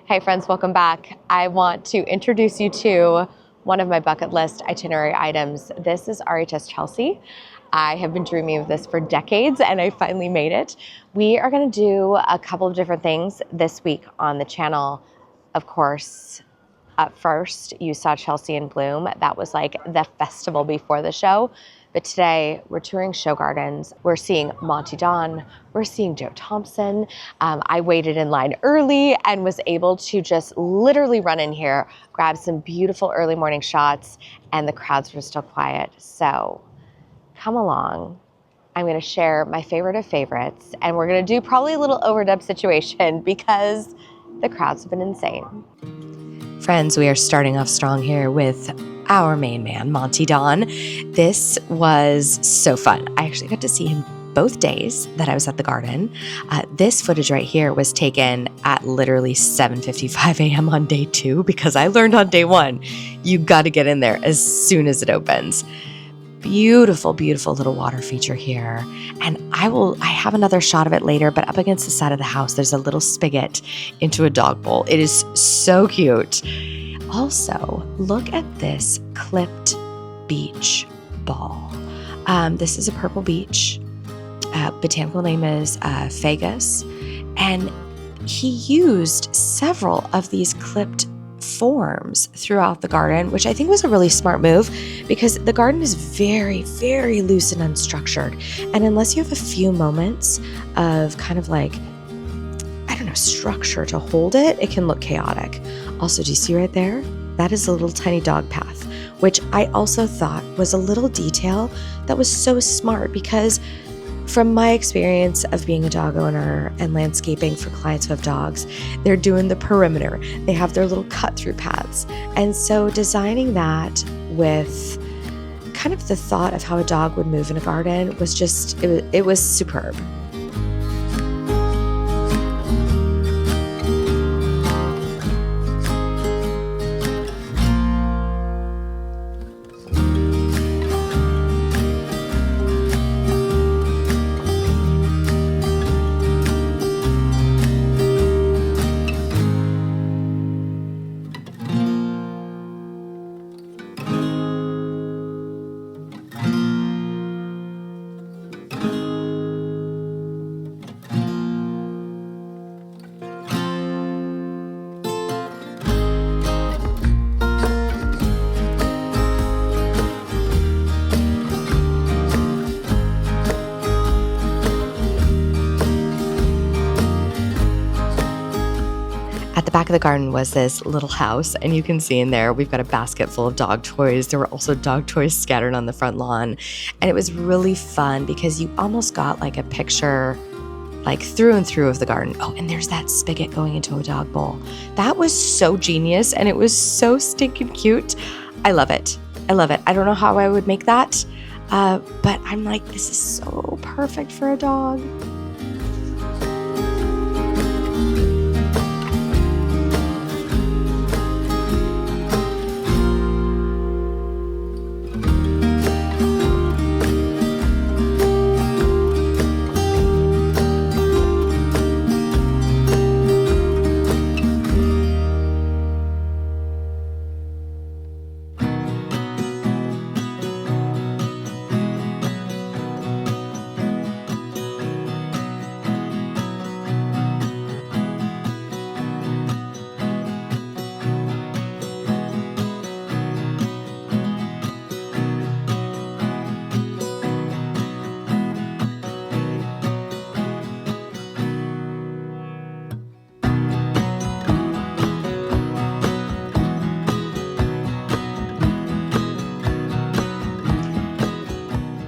Hey friends, welcome back. I want to introduce you to one of my bucket list itinerary items. This is RHS Chelsea. I have been dreaming of this for decades and I finally made it. We are going to do a couple of different things this week on the channel. Of course, at first you saw Chelsea in bloom. That was like the festival before the show. But today we're touring show gardens. We're seeing Monty Don. We're seeing Joe Thompson. I waited in line early and was able to just literally run in here, grab some beautiful early morning shots, and the crowds were still quiet. So come along. I'm gonna share my favorite of favorites, and we're gonna do probably a little overdub situation because the crowds have been insane. Friends, we are starting off strong here with our main man, Monty Don. This was so fun. I actually got to see him both days that I was at the garden. This footage right here was taken at literally 7:55 a.m. on day 2 because I learned on day 1, you got to get in there as soon as it opens. Beautiful, beautiful little water feature here. And I have another shot of it later, but up against the side of the house, there's a little spigot into a dog bowl. It is so cute. Also, look at this clipped beach ball. This is a purple beach. Botanical name is Fagus. And he used several of these clipped forms throughout the garden, which I think was a really smart move because the garden is very, very loose and unstructured. And unless you have a few moments of kind of like, I don't know, structure to hold it, it can look chaotic. Also, do you see right there? That is a little tiny dog path, which I also thought was a little detail that was so smart because from my experience of being a dog owner and landscaping for clients who have dogs, they're doing the perimeter. They have their little cut-through paths. And so designing that with kind of the thought of how a dog would move in a garden was just, it was superb. At the back of the garden was this little house, and you can see in there we've got a basket full of dog toys. There were also dog toys scattered on the front lawn, and it was really fun because you almost got like a picture like through and through of the garden. Oh, and there's that spigot going into a dog bowl. That was so genius, and it was so stinking cute. I love it. I love it. I don't know how I would make that, but I'm like, this is so perfect for a dog.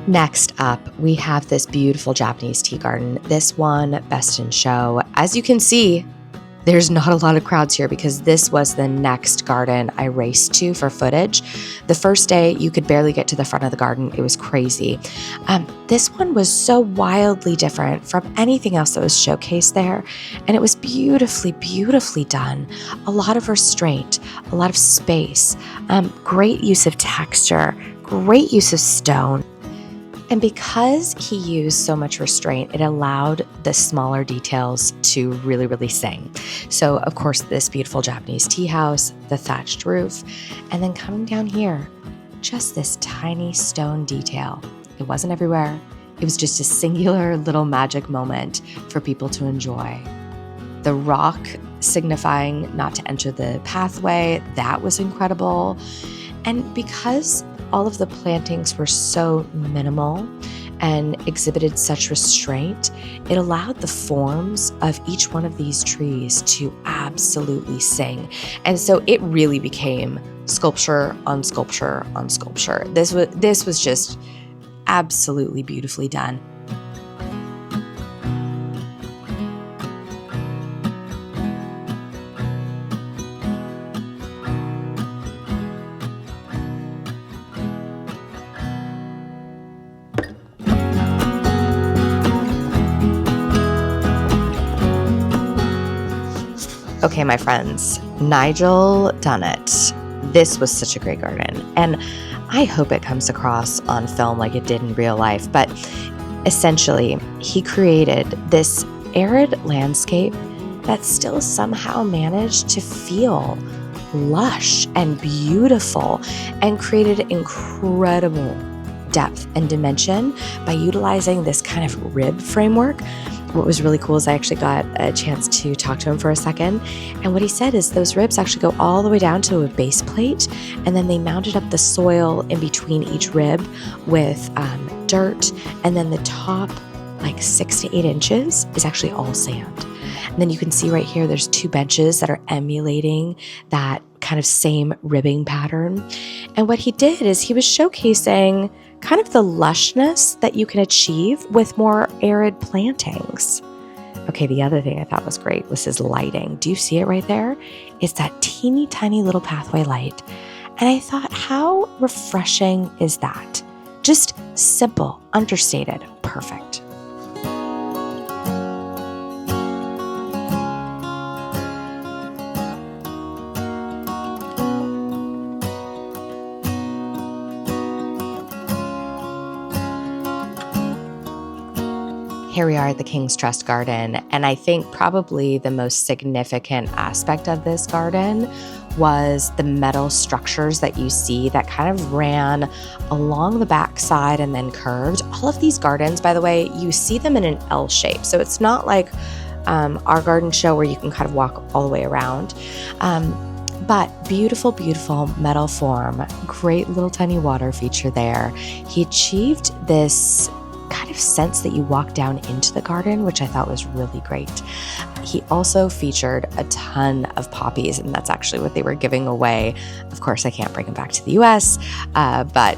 Next up, we have this beautiful Japanese tea garden. This one, best in show. As you can see, there's not a lot of crowds here because this was the next garden I raced to for footage. The first day, you could barely get to the front of the garden. It was crazy. This one was so wildly different from anything else that was showcased there. And it was beautifully, beautifully done. A lot of restraint, a lot of space, great use of texture, great use of stone. And because he used so much restraint, it allowed the smaller details to really, really sing. So, of course, this beautiful Japanese tea house, the thatched roof, and then coming down here, just this tiny stone detail. It wasn't everywhere. It was just a singular little magic moment for people to enjoy. The rock signifying not to enter the pathway, that was incredible. And because all of the plantings were so minimal and exhibited such restraint, it allowed the forms of each one of these trees to absolutely sing. And so it really became sculpture on sculpture on sculpture. This was just absolutely beautifully done. Okay, my friends, Nigel done it. This was such a great garden, and I hope it comes across on film like it did in real life, but essentially, he created this arid landscape that still somehow managed to feel lush and beautiful and created incredible depth and dimension by utilizing this kind of rib framework. What was really cool is I actually got a chance to talk to him for a second. And what he said is those ribs actually go all the way down to a base plate. And then they mounted up the soil in between each rib with dirt. And then the top, like 6 to 8 inches, is actually all sand. And then you can see right here, there's 2 benches that are emulating that kind of same ribbing pattern. And what he did is he was showcasing kind of the lushness that you can achieve with more arid plantings. Okay, the other thing I thought was great was his lighting. Do you see it right there? It's that teeny tiny little pathway light. And I thought, how refreshing is that? Just simple, understated, perfect. Here we are at the King's Trust Garden, and I think probably the most significant aspect of this garden was the metal structures that you see that kind of ran along the backside and then curved. All of these gardens, by the way, you see them in an L shape, so it's not like our garden show where you can kind of walk all the way around. But beautiful, beautiful metal form, great little tiny water feature there. He achieved this kind of sense that you walk down into the garden, which I thought was really great. He also featured a ton of poppies, and that's actually what they were giving away. Of course, I can't bring them back to the US, but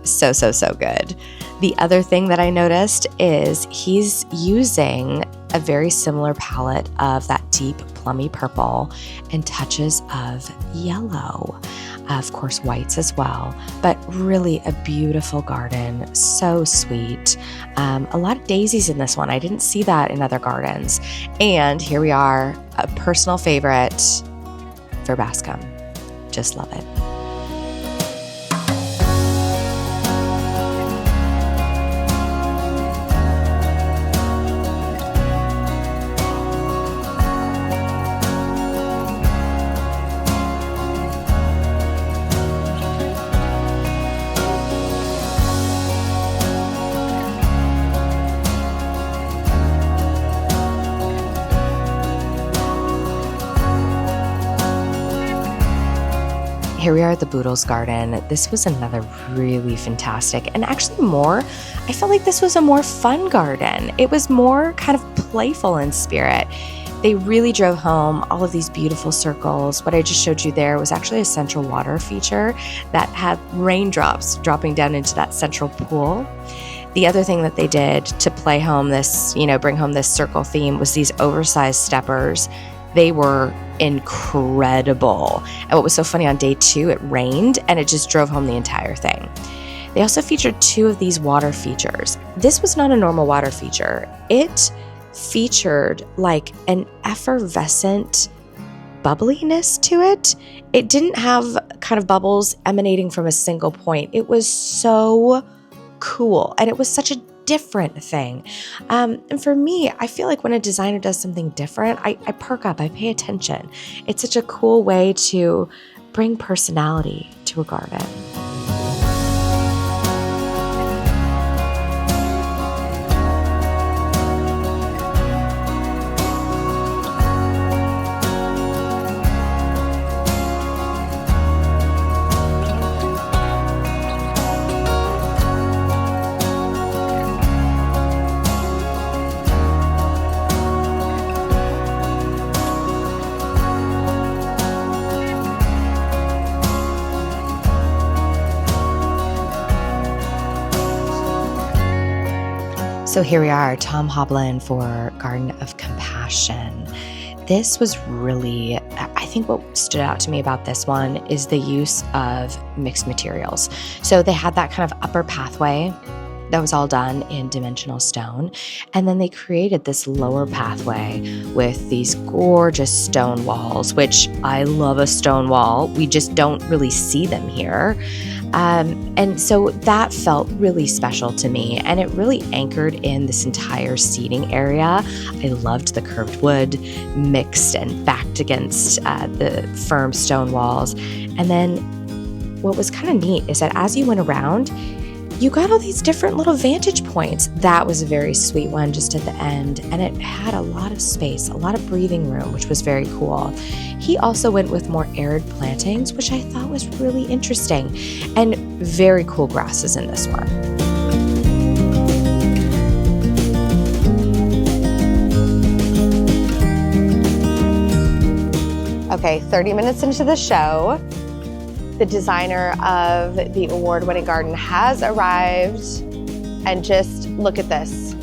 so good. The other thing that I noticed is he's using a very similar palette of that deep plummy purple and touches of yellow. Of course, whites as well, but really a beautiful garden, so sweet. A lot of daisies in this one. I didn't see that in other gardens. And here we are, a personal favorite, verbascum. Just love it. Here we are at the Bles Garden. This was another really fantastic, and actually I felt like this was a more fun garden. It was more kind of playful in spirit. They really drove home all of these beautiful circles. What I just showed you there was actually a central water feature that had raindrops dropping down into that central pool. The other thing that they did to play home this, bring home this circle theme was these oversized steppers. They were incredible. And what was so funny, on day 2, it rained and it just drove home the entire thing. They also featured 2 of these water features. This was not a normal water feature. It featured like an effervescent bubbliness to it. It didn't have kind of bubbles emanating from a single point. It was so cool. And it was such a different thing. And for me, I feel like when a designer does something different, I perk up, I pay attention. It's such a cool way to bring personality to a garden. So here we are, Tom Hoblin for Garden of Compassion. This was really, I think what stood out to me about this one is the use of mixed materials. So they had that kind of upper pathway that was all done in dimensional stone. And then they created this lower pathway with these gorgeous stone walls, which I love a stone wall. We just don't really see them here. And so that felt really special to me, and it really anchored in this entire seating area. I loved the curved wood mixed and backed against the firm stone walls. And then what was kind of neat is that as you went around, you got all these different little vantage points. That was a very sweet one just at the end, and it had a lot of space, a lot of breathing room, which was very cool. He also went with more arid plantings, which I thought was really interesting, and very cool grasses in this one. Okay, 30 minutes into the show, the designer of the award-winning garden has arrived, and just look at this.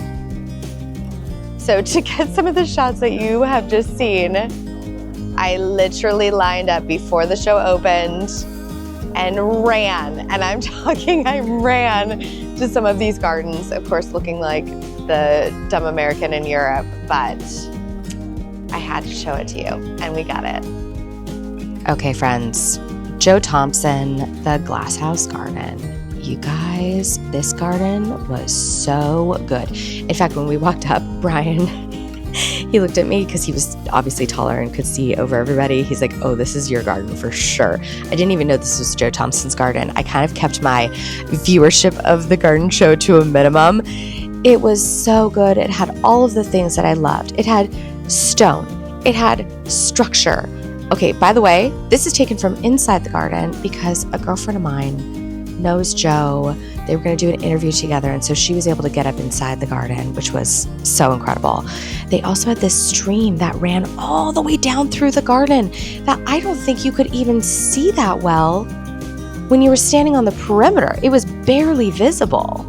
So to get some of the shots that you have just seen, I literally lined up before the show opened and ran, and I'm talking, I ran to some of these gardens, of course looking like the dumb American in Europe, but I had to show it to you, and we got it. Okay, friends. Joe Thompson, the Glasshouse Garden. You guys, this garden was so good. In fact, when we walked up, Brian, he looked at me because he was obviously taller and could see over everybody. He's like, oh, this is your garden for sure. I didn't even know this was Joe Thompson's garden. I kind of kept my viewership of the garden show to a minimum. It was so good. It had all of the things that I loved. It had stone. It had structure. Okay, by the way, this is taken from inside the garden because a girlfriend of mine knows Joe. They were going to do an interview together, and so she was able to get up inside the garden, which was so incredible. They also had this stream that ran all the way down through the garden that I don't think you could even see that well when you were standing on the perimeter. It was barely visible.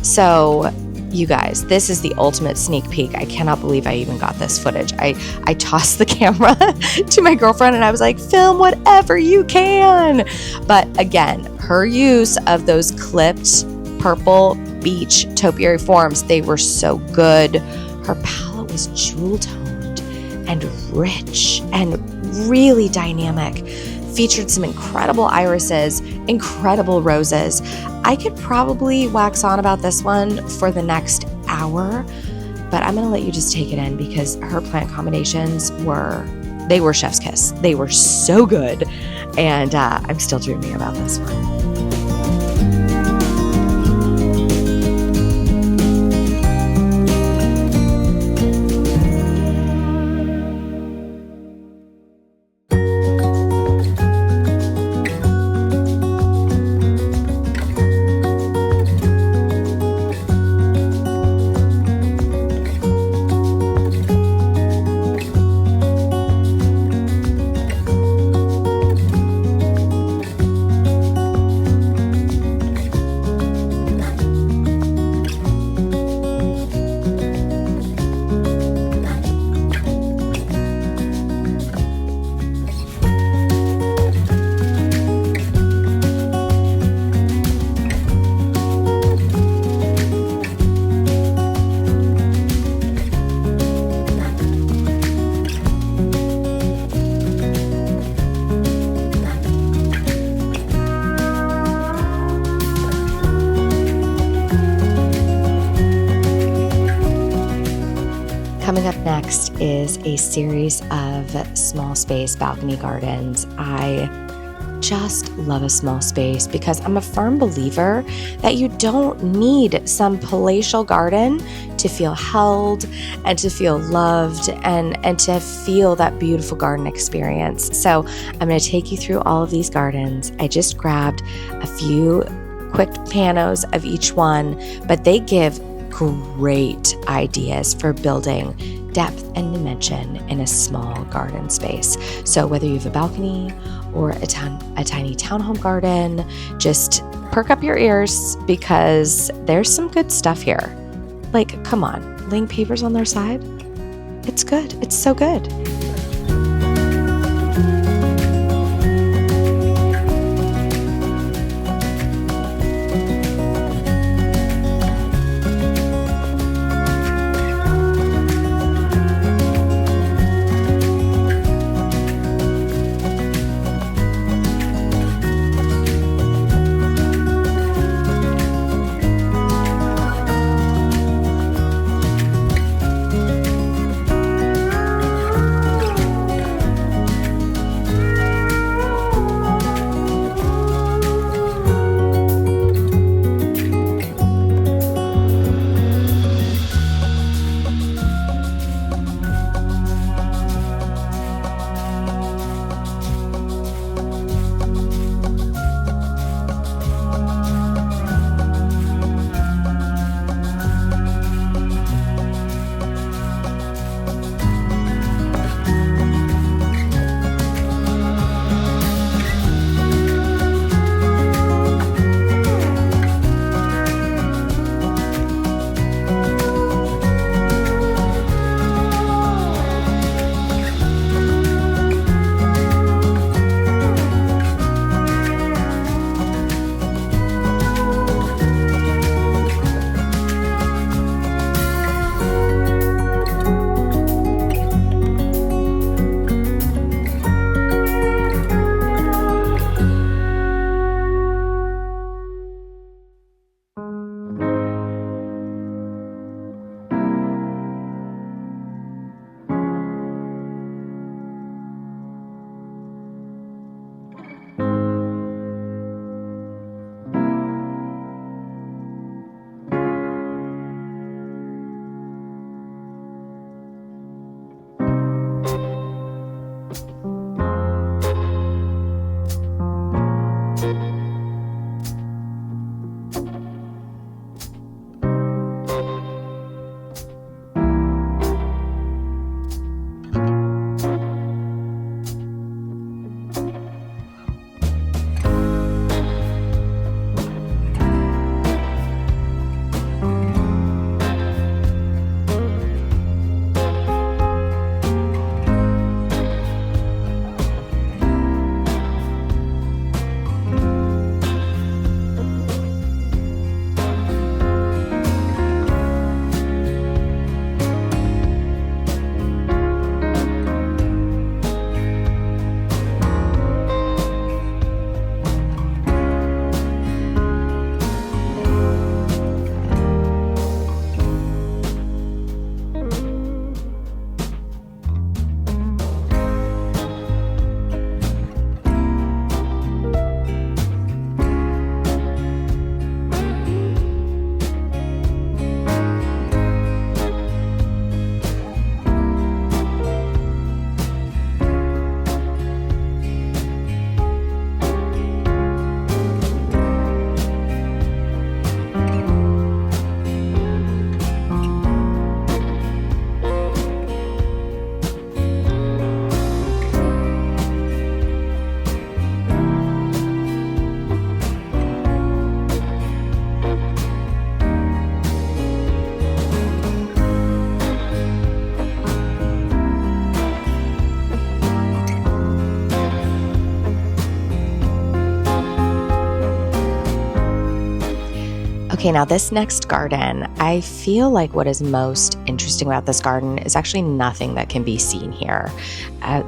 So you guys, this is the ultimate sneak peek. I cannot believe I even got this footage. I tossed the camera to my girlfriend and I was like, film whatever you can. But again, her use of those clipped purple beech topiary forms, they were so good. Her palette was jewel toned and rich and really dynamic. Featured some incredible irises, incredible roses. I could probably wax on about this one for the next hour, but I'm gonna let you just take it in because her plant combinations were chef's kiss. They were so good, and I'm still dreaming about this one. is a series of small space balcony gardens. I just love a small space because I'm a firm believer that you don't need some palatial garden to feel held and to feel loved and to feel that beautiful garden experience. So I'm going to take you through all of these gardens. I just grabbed a few quick panos of each one, but they give great ideas for building depth and dimension in a small garden space. So whether you have a balcony or a tiny townhome garden, just perk up your ears because there's some good stuff here. Like, come on, laying pavers on their side? It's good. It's so good. Okay, now this next garden, I feel like what is most interesting about this garden is actually nothing that can be seen here.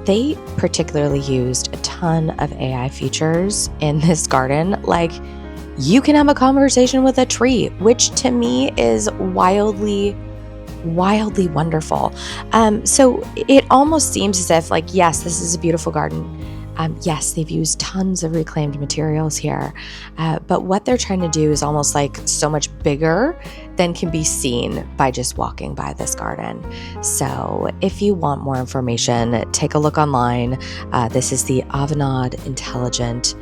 They particularly used a ton of AI features in this garden, like you can have a conversation with a tree, which to me is wildly wildly wonderful. So it almost seems as if, like, yes, this is a beautiful garden. Yes, they've used tons of reclaimed materials here, but what they're trying to do is almost like so much bigger than can be seen by just walking by this garden. So if you want more information, take a look online. This is the Avenad Intelligent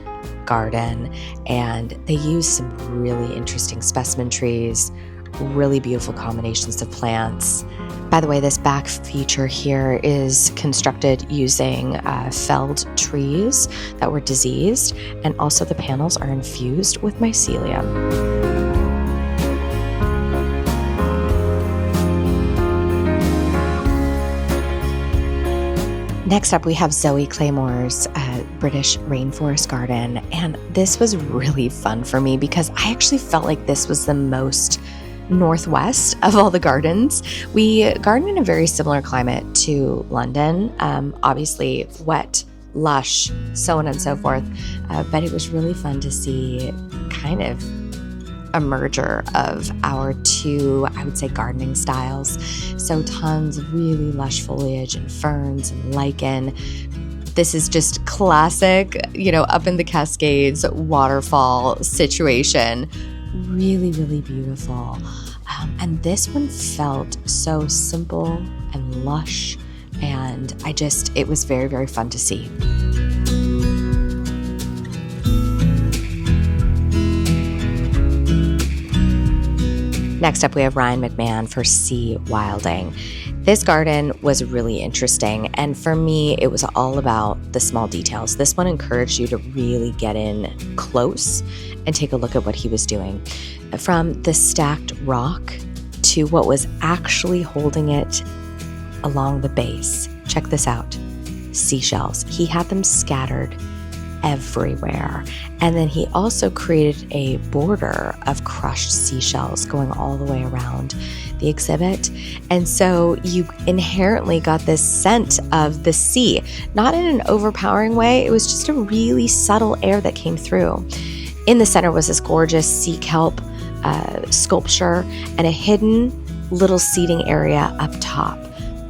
Garden, and they use some really interesting specimen trees, really beautiful combinations of plants. By the way, this back feature here is constructed using felled trees that were diseased, and also the panels are infused with mycelium. Next up, we have Zoe Claymore's British Rainforest Garden, and this was really fun for me because I actually felt like this was the most northwest of all the gardens. We garden in a very similar climate to London, obviously wet, lush, so on and so forth, but it was really fun to see kind of a merger of our two, I would say, gardening styles. So tons of really lush foliage and ferns and lichen. This is just classic, up in the Cascades waterfall situation. Really, really beautiful. And this one felt so simple and lush, and it was very, very fun to see. Next up, we have Ryan McMahon for Sea Wilding. This garden was really interesting, and for me, it was all about the small details. This one encouraged you to really get in close and take a look at what he was doing. From the stacked rock to what was actually holding it along the base. Check this out. Seashells. He had them scattered everywhere. And then he also created a border of crushed seashells going all the way around the exhibit. And so you inherently got this scent of the sea, not in an overpowering way. It was just a really subtle air that came through. In the center was this gorgeous sea kelp sculpture and a hidden little seating area up top.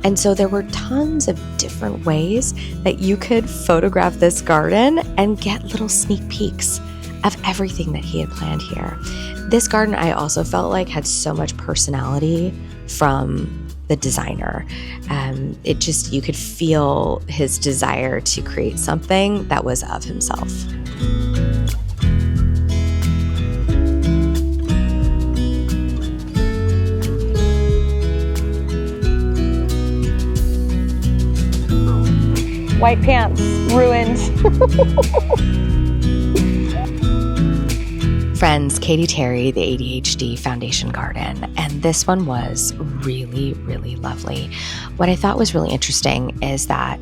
And so there were tons of different ways that you could photograph this garden and get little sneak peeks of everything that he had planned here. This garden, I also felt like, had so much personality from the designer. You could feel his desire to create something that was of himself. White pants, ruined. Friends, Katie Terry, the ADHD Foundation Garden, and this one was really, really lovely. What I thought was really interesting is that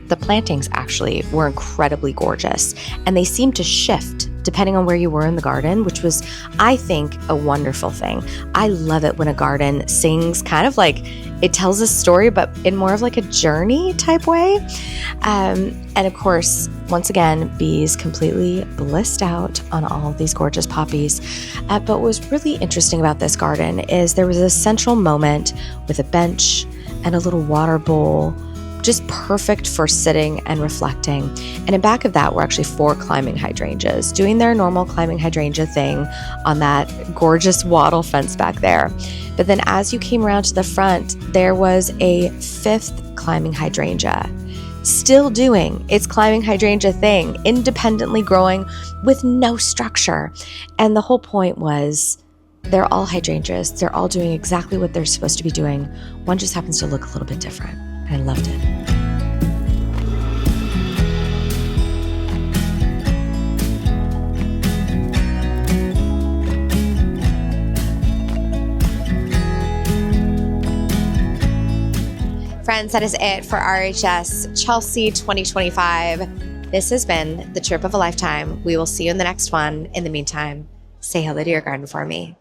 the plantings actually were incredibly gorgeous, and they seemed to shift depending on where you were in the garden, which was, I think, a wonderful thing. I love it when a garden sings, kind of like it tells a story, but in more of like a journey type way. And of course, once again, bees completely blissed out on all of these gorgeous poppies. But what was really interesting about this garden is there was a central moment with a bench and a little water bowl, just perfect for sitting and reflecting. And in back of that were actually 4 climbing hydrangeas doing their normal climbing hydrangea thing on that gorgeous wattle fence back there. But then as you came around to the front, there was a 5th climbing hydrangea, still doing its climbing hydrangea thing, independently growing with no structure. And the whole point was, they're all hydrangeas. They're all doing exactly what they're supposed to be doing. One just happens to look a little bit different. I loved it. Friends, that is it for RHS Chelsea 2025. This has been the trip of a lifetime. We will see you in the next one. In the meantime, say hello to your garden for me.